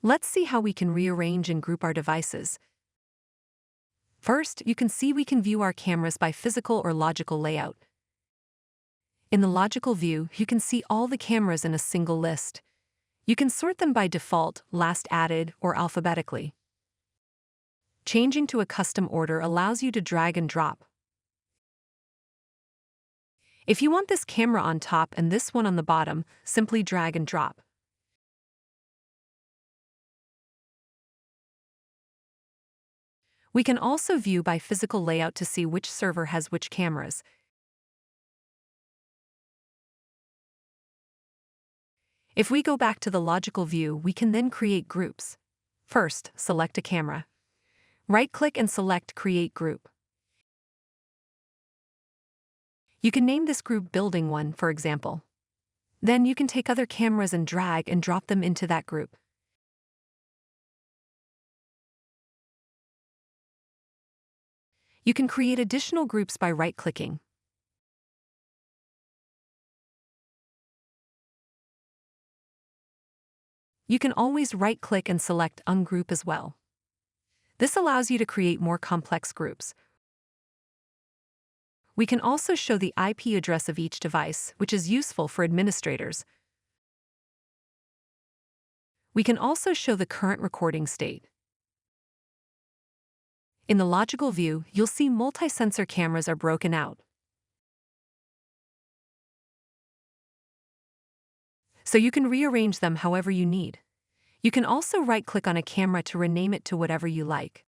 Let's see how we can rearrange and group our devices. First, you can see we can view our cameras by physical or logical layout. In the logical view, you can see all the cameras in a single list. You can sort them by default, last added, or alphabetically. Changing to a custom order allows you to drag and drop. If you want this camera on top and this one on the bottom, simply drag and drop. We can also view by physical layout to see which server has which cameras. If we go back to the logical view, we can then create groups. First, select a camera. Right-click and select Create Group. You can name this group Building 1, for example. Then you can take other cameras and drag and drop them into that group. You can create additional groups by right-clicking. You can always right-click and select Ungroup as well. This allows you to create more complex groups. We can also show the IP address of each device, which is useful for administrators. We can also show the current recording state. In the logical view, you'll see multi-sensor cameras are broken out. So you can rearrange them however you need. You can also right-click on a camera to rename it to whatever you like.